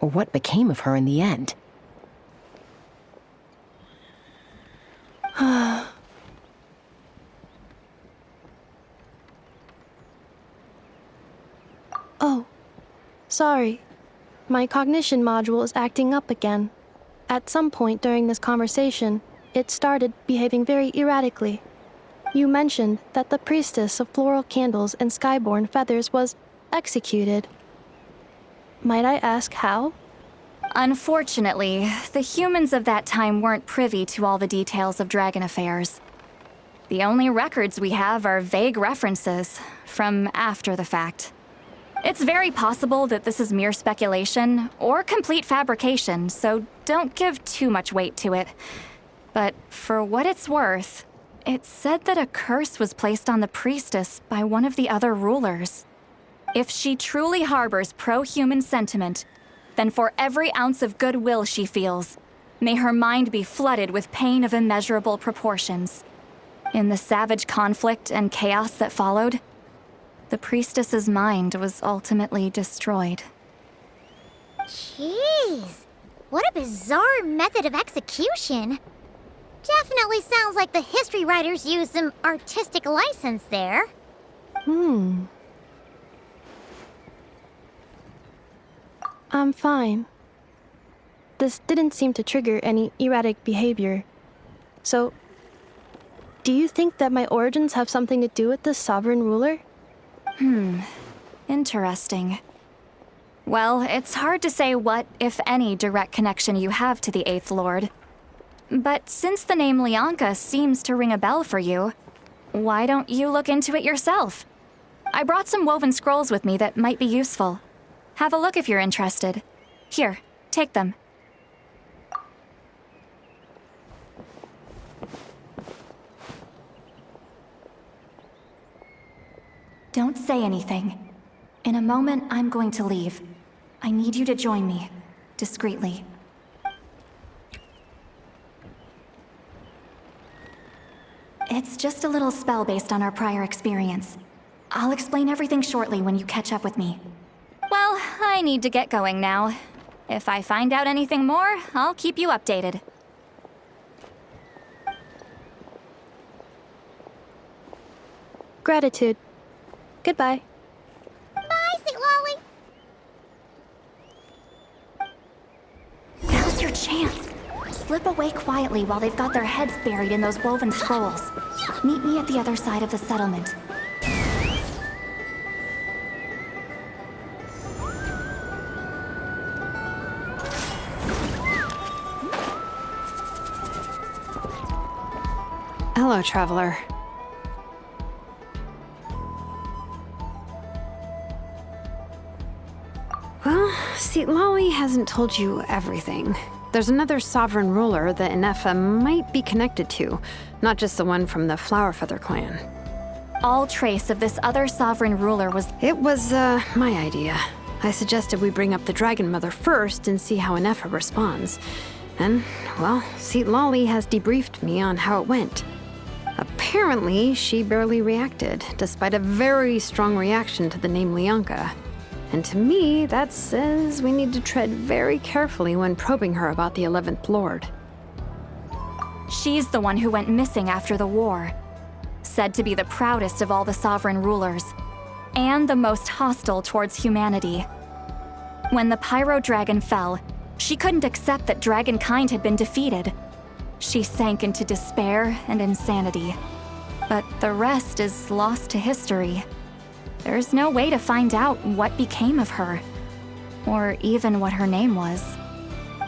or what became of her in the end. Oh, sorry. My cognition module is acting up again. At some point during this conversation, it started behaving very erratically. You mentioned that the priestess of floral candles and skyborn feathers was executed. Might I ask how? Unfortunately, the humans of that time weren't privy to all the details of dragon affairs. The only records we have are vague references from after the fact. It's very possible that this is mere speculation or complete fabrication, so don't give too much weight to it. But for what it's worth, it said that a curse was placed on the priestess by one of the other rulers. If she truly harbors pro-human sentiment, then for every ounce of goodwill she feels, may her mind be flooded with pain of immeasurable proportions. In the savage conflict and chaos that followed, the priestess's mind was ultimately destroyed. Jeez, what a bizarre method of execution. Definitely sounds like the history writers used some artistic license there. I'm fine. This didn't seem to trigger any erratic behavior. So, do you think that my origins have something to do with this sovereign ruler? Interesting. Well, it's hard to say what, if any, direct connection you have to the Eighth Lord. But since the name Lianka seems to ring a bell for you, why don't you look into it yourself? I brought some woven scrolls with me that might be useful. Have a look if you're interested. Here, take them. Don't say anything. In a moment, I'm going to leave. I need you to join me, discreetly. It's just a little spell based on our prior experience. I'll explain everything shortly when you catch up with me. Well, I need to get going now. If I find out anything more, I'll keep you updated. Gratitude. Goodbye. Bye, Sweet Lolly. Now's your chance. Slip away quietly while they've got their heads buried in those woven scrolls. Meet me at the other side of the settlement. Hello, traveler. Well, see, Lolly hasn't told you everything. There's another sovereign ruler that Inefa might be connected to, not just the one from the Flowerfeather clan. All trace of this other sovereign ruler was... It was, my idea. I suggested we bring up the Dragon Mother first and see how Inefa responds. And, well, see, Lolly has debriefed me on how it went. Apparently, she barely reacted, despite a very strong reaction to the name Lianka. And to me, that says we need to tread very carefully when probing her about the 11th Lord. She's the one who went missing after the war. Said to be the proudest of all the sovereign rulers, and the most hostile towards humanity. When the Pyro Dragon fell, she couldn't accept that dragonkind had been defeated. She sank into despair and insanity. But the rest is lost to history. There's no way to find out what became of her, or even what her name was.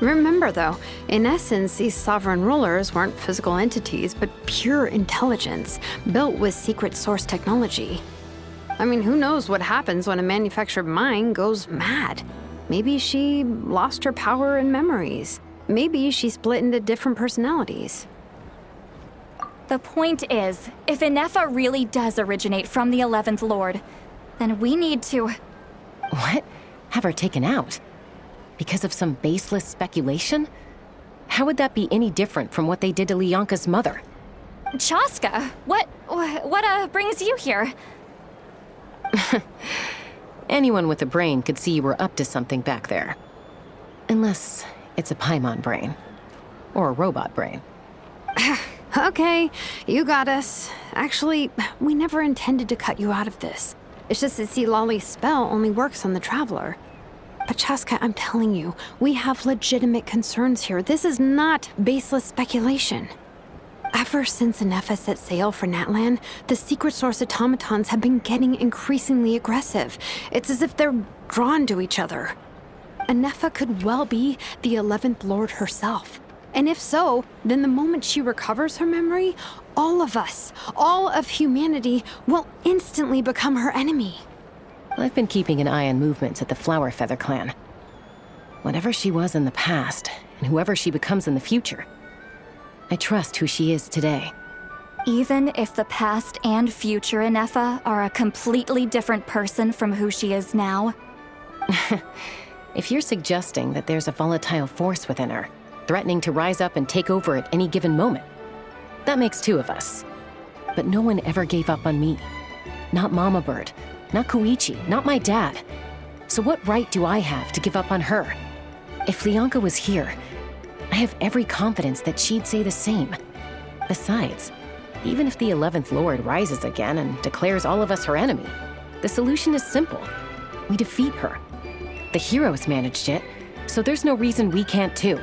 Remember, though, in essence, these sovereign rulers weren't physical entities, but pure intelligence, built with secret source technology. I mean, who knows what happens when a manufactured mind goes mad? Maybe she lost her power and memories. Maybe she split into different personalities. The point is, if Inefa really does originate from the 11th Lord, then we need to... What? Have her taken out? Because of some baseless speculation? How would that be any different from what they did to Lianka's mother? Chaska, what brings you here? Anyone with a brain could see you were up to something back there. Unless it's a Paimon brain. Or a robot brain. Okay, you got us. Actually, we never intended to cut you out of this. It's just that Lolly's spell only works on the Traveler. But Chaska, I'm telling you, we have legitimate concerns here. This is not baseless speculation. Ever since Anefa set sail for Natlan, the secret source automatons have been getting increasingly aggressive. It's as if they're drawn to each other. Anefa could well be the 11th Lord herself. And if so, then the moment she recovers her memory, all of us, all of humanity, will instantly become her enemy. I've been keeping an eye on movements at the Flower Feather clan. Whatever she was in the past, and whoever she becomes in the future, I trust who she is today. Even if the past and future Anefa are a completely different person from who she is now? If you're suggesting that there's a volatile force within her, threatening to rise up and take over at any given moment, that makes two of us. But no one ever gave up on me. Not Mama Bird, not Koichi, not my dad. So what right do I have to give up on her? If Lianka was here, I have every confidence that she'd say the same. Besides, even if the 11th Lord rises again and declares all of us her enemy, the solution is simple. We defeat her. The heroes managed it, so there's no reason we can't too.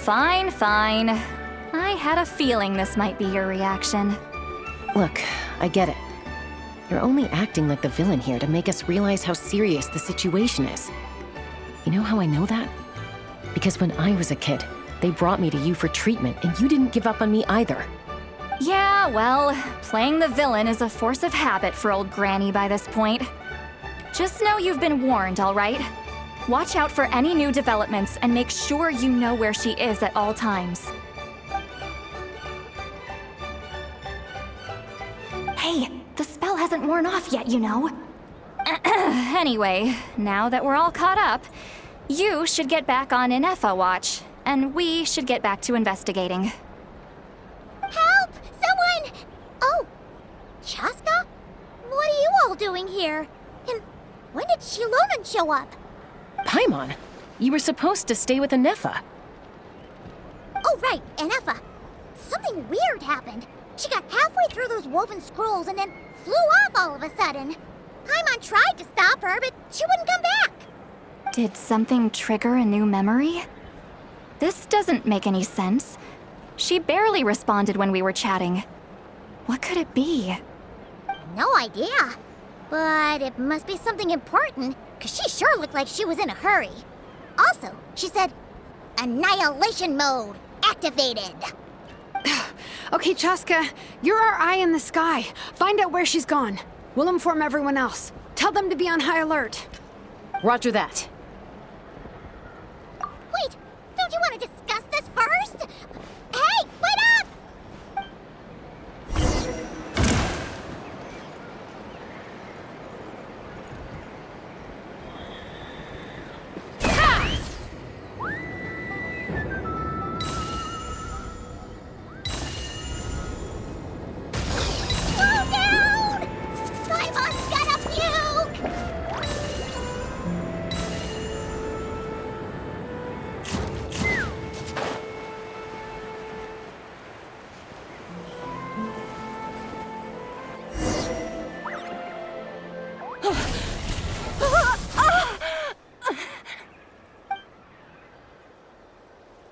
Fine, fine. I had a feeling this might be your reaction. Look, I get it. You're only acting like the villain here to make us realize how serious the situation is. You know how I know that? Because when I was a kid, they brought me to you for treatment, and you didn't give up on me either. Yeah, well, playing the villain is a force of habit for old Granny by this point. Just know you've been warned, all right? Watch out for any new developments and make sure you know where she is at all times. Hey, the spell hasn't worn off yet, you know. Anyway, now that we're all caught up, you should get back on Anefa watch, and we should get back to investigating. Help! Someone! Oh, Chaska? What are you all doing here? And when did Shilonan show up? Paimon, you were supposed to stay with Anefa. Oh, right, Anefa. Something weird happened. She got halfway through those woven scrolls and then flew off all of a sudden. Paimon tried to stop her, but she wouldn't come back. Did something trigger a new memory? This doesn't make any sense. She barely responded when we were chatting. What could it be? No idea. But it must be something important, because she sure looked like she was in a hurry. Also, she said, Annihilation mode activated. Okay, Chaska, you're our eye in the sky. Find out where she's gone. We'll inform everyone else. Tell them to be on high alert. Roger that. Wait, don't you want to discuss this first? Hey, wait up! Slow down! Paimon's got a puke!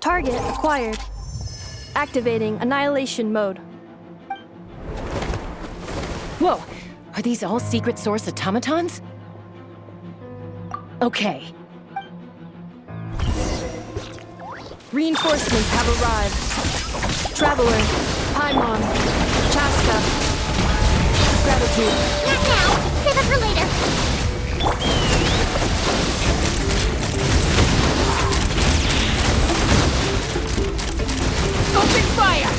Target acquired. Activating annihilation mode. Whoa, are these all secret source automatons? Okay. Reinforcements have arrived. Traveler, Paimon, Chaska. Gratitude. Not now! Save it for later! Open fire!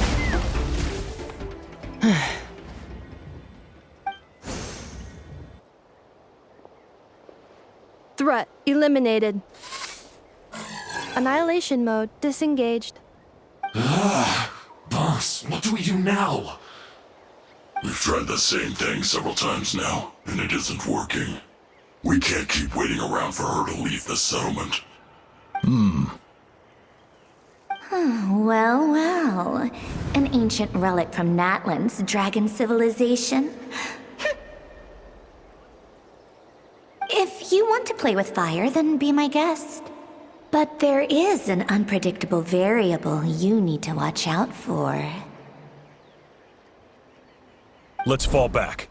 Threat eliminated. Annihilation mode disengaged. Boss, what do we do now? We've tried the same thing several times now, and it isn't working. We can't keep waiting around for her to leave the settlement. Well, well. An ancient relic from Natlan's dragon civilization. If you want to play with fire, then be my guest. But there is an unpredictable variable you need to watch out for. Let's fall back.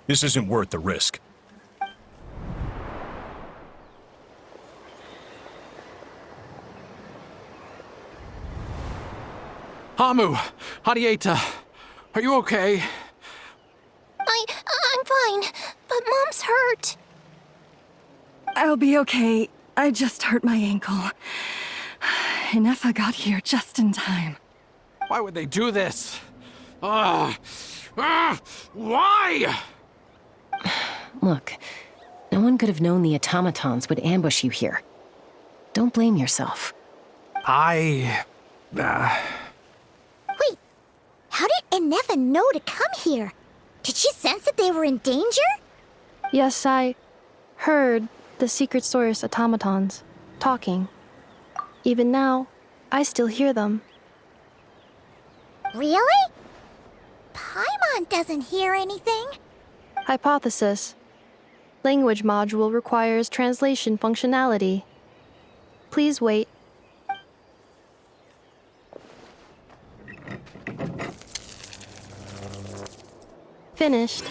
This isn't worth the risk. Hamu, Hadieta, are you okay? I'm fine, but Mom's hurt. I'll be okay. I just hurt my ankle. Inefa got here just in time. Why would they do this? Why? Look, no one could have known the automatons would ambush you here. Don't blame yourself. Wait, how did Inefa know to come here? Did she sense that they were in danger? Yes, I heard the Secret Source automatons talking. Even now, I still hear them. Really? Paimon doesn't hear anything. Hypothesis. Language module requires translation functionality. Please wait. Finished.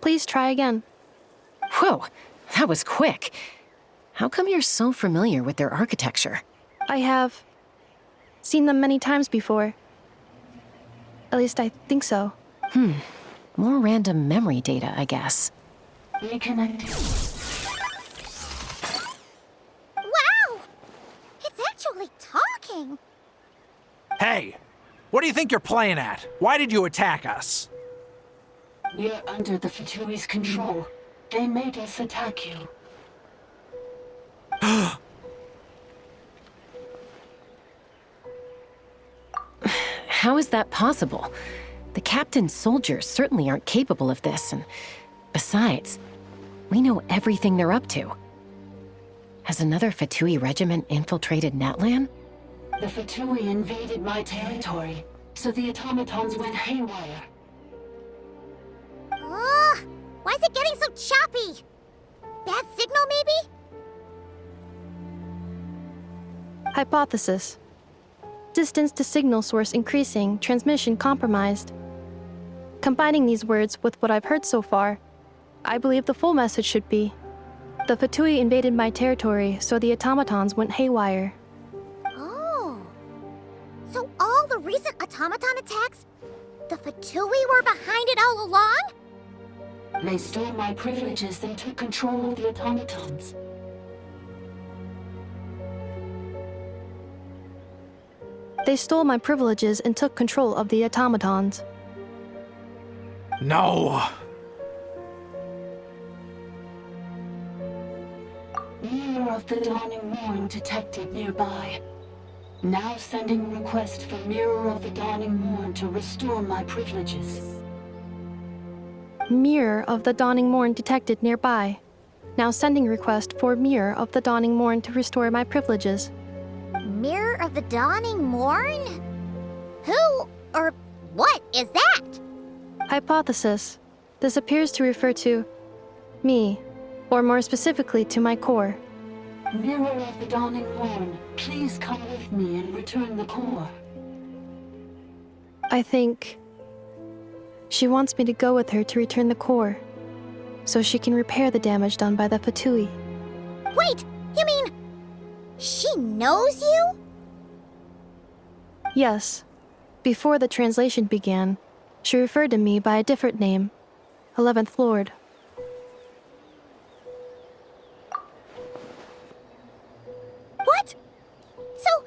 Please try again. Whoa, that was quick. How come you're so familiar with their architecture? I have seen them many times before. At least I think so. More random memory data, I guess. Reconnecting. Wow! It's actually talking. Hey, what do you think you're playing at? Why did you attack us? We're under the Fatui's control. They made us attack you. How is that possible? The captain's soldiers certainly aren't capable of this, and besides, we know everything they're up to. Has another Fatui regiment infiltrated Natlan? The Fatui invaded my territory, so the automatons went haywire. Ugh! Why is it getting so choppy? Bad signal, maybe? Hypothesis. Distance to signal source increasing, transmission compromised. Combining these words with what I've heard so far, I believe the full message should be: the Fatui invaded my territory, so the automatons went haywire. Oh. So all the recent automaton attacks, the Fatui were behind it all along? They stole my privileges and took control of the automatons. They stole my privileges and took control of the automatons. No. Mirror of the Dawning Morn detected nearby. Now sending request for Mirror of the Dawning Morn to restore my privileges. Mirror of the Dawning Morn detected nearby. Now sending request for Mirror of the Dawning Morn to restore my privileges. Mirror of the Dawning Morn? Who or what is that? Hypothesis. This appears to refer to me, or more specifically to my core. Mirror of the Dawning Morn, please come with me and return the core. I think she wants me to go with her to return the core, so she can repair the damage done by the Fatui. Wait, you mean she knows you? Yes. Before the translation began, she referred to me by a different name, 11th Lord. What? So,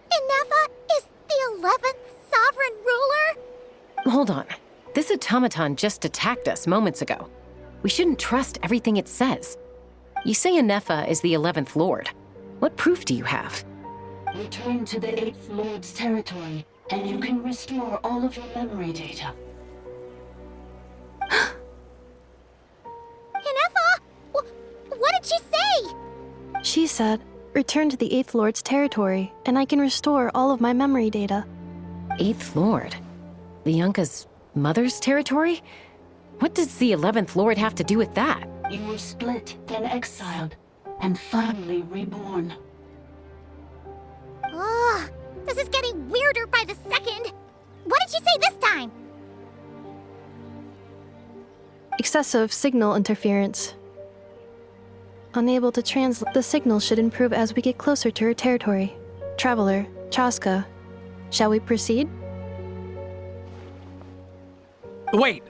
Inefa is the 11th sovereign ruler? Hold on. This automaton just attacked us moments ago. We shouldn't trust everything it says. You say Inefa is the 11th Lord. What proof do you have? Return to the 8th Lord's territory, and you can restore all of your memory data. Inefa, she said, return to the 8th Lord's territory, and I can restore all of my memory data. 8th Lord? The Yunka's mother's territory? What does the 11th Lord have to do with that? You were split, then exiled, and finally reborn. Ugh, this is getting weirder by the second. What did she say this time? Excessive signal interference. Unable to translate. The signal should improve as we get closer to her territory. Traveler, Chaska, shall we proceed? Wait,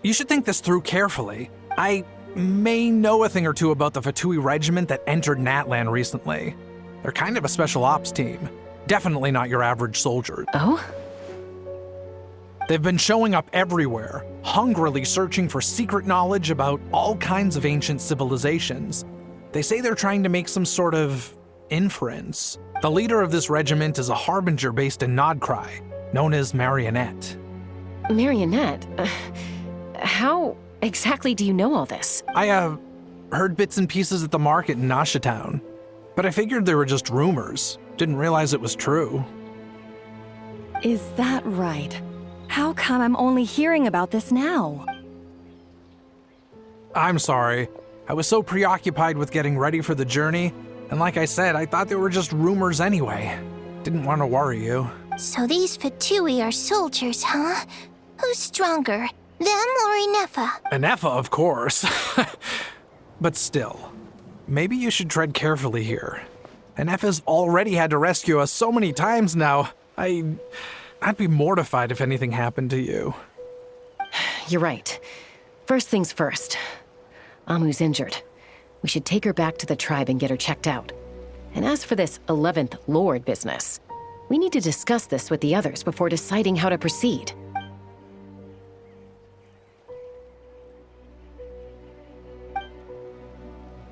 you should think this through carefully. I may know a thing or two about the Fatui regiment that entered Natlan recently. They're kind of a special ops team. Definitely not your average soldier. Oh? They've been showing up everywhere, hungrily searching for secret knowledge about all kinds of ancient civilizations. They say they're trying to make some sort of inference. The leader of this regiment is a harbinger based in Nodcry, known as Marionette. Marionette? How exactly do you know all this? I, heard bits and pieces at the market in Nasha Town, but I figured they were just rumors. Didn't realize it was true. Is that right? How come I'm only hearing about this now? I'm sorry. I was so preoccupied with getting ready for the journey, and like I said, I thought they were just rumors anyway. Didn't want to worry you. So these Fatui are soldiers, huh? Who's stronger, them or Inefa? Inefa, of course. But still, maybe you should tread carefully here. Inefa's already had to rescue us so many times now. I'd be mortified if anything happened to you. You're right. First things first. Amu's injured. We should take her back to the tribe and get her checked out. And as for this 11th Lord business, we need to discuss this with the others before deciding how to proceed.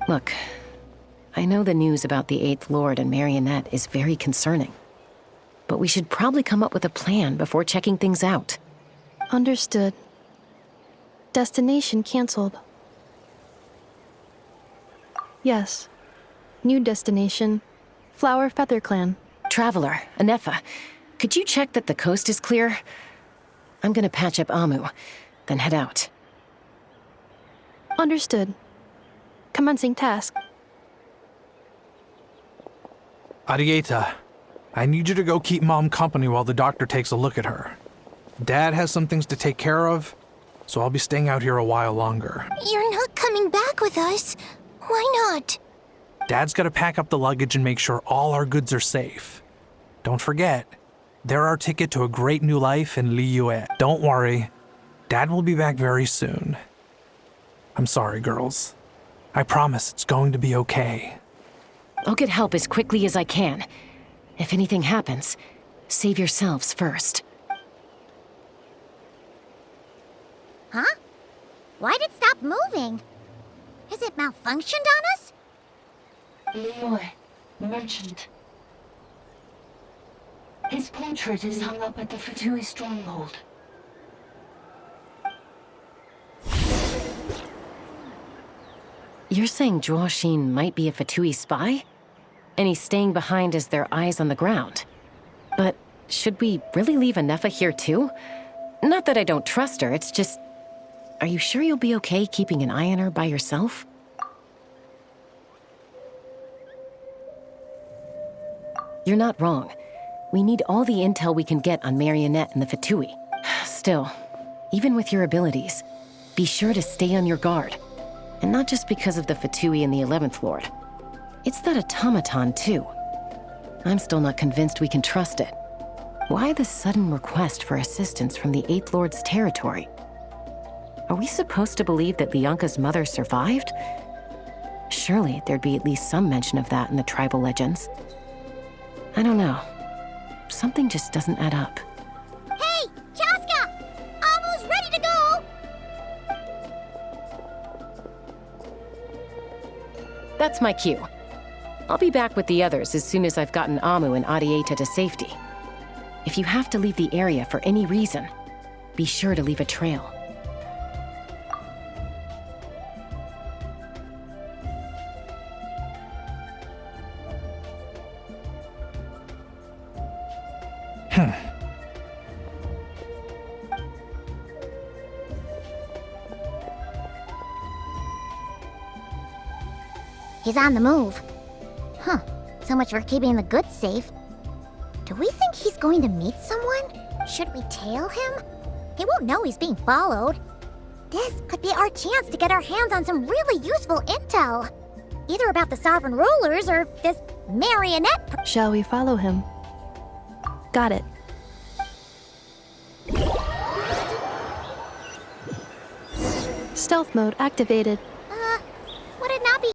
Look, I know the news about the 8th Lord and Marionette is very concerning. But we should probably come up with a plan before checking things out. Understood. Destination canceled. Yes. New destination. Flower Feather Clan. Traveler, Inefa, could you check that the coast is clear? I'm gonna patch up Amu, then head out. Understood. Commencing task. Arieta, I need you to go keep Mom company while the doctor takes a look at her. Dad has some things to take care of, so I'll be staying out here a while longer. You're not coming back with us. Why not? Dad's gotta pack up the luggage and make sure all our goods are safe. Don't forget, they're our ticket to a great new life in Liyue. Don't worry, Dad will be back very soon. I'm sorry, girls. I promise it's going to be okay. I'll get help as quickly as I can. If anything happens, save yourselves first. Huh? Why'd it stop moving? Has it malfunctioned on us? Liyue, merchant. His portrait is hung up at the Fatui stronghold. You're saying Zhuo Xin might be a Fatui spy? And he's staying behind as their eyes on the ground. But should we really leave Inefa here too? Not that I don't trust her, it's just... Are you sure you'll be okay keeping an eye on her by yourself? You're not wrong. We need all the intel we can get on Marionette and the Fatui. Still, even with your abilities, be sure to stay on your guard. And not just because of the Fatui and the 11th Lord. It's that automaton, too. I'm still not convinced we can trust it. Why the sudden request for assistance from the 8th Lord's territory? Are we supposed to believe that Lianka's mother survived? Surely there'd be at least some mention of that in the tribal legends. I don't know. Something just doesn't add up. Hey, Chaska! Amu's ready to go! That's my cue. I'll be back with the others as soon as I've gotten Amu and Arieta to safety. If you have to leave the area for any reason, be sure to leave a trail. He's on the move. Huh. So much for keeping the goods safe. Do we think he's going to meet someone? Should we tail him? He won't know he's being followed. This could be our chance to get our hands on some really useful intel. Either about the sovereign rulers or this marionette. Shall we follow him? Got it. Stealth mode activated.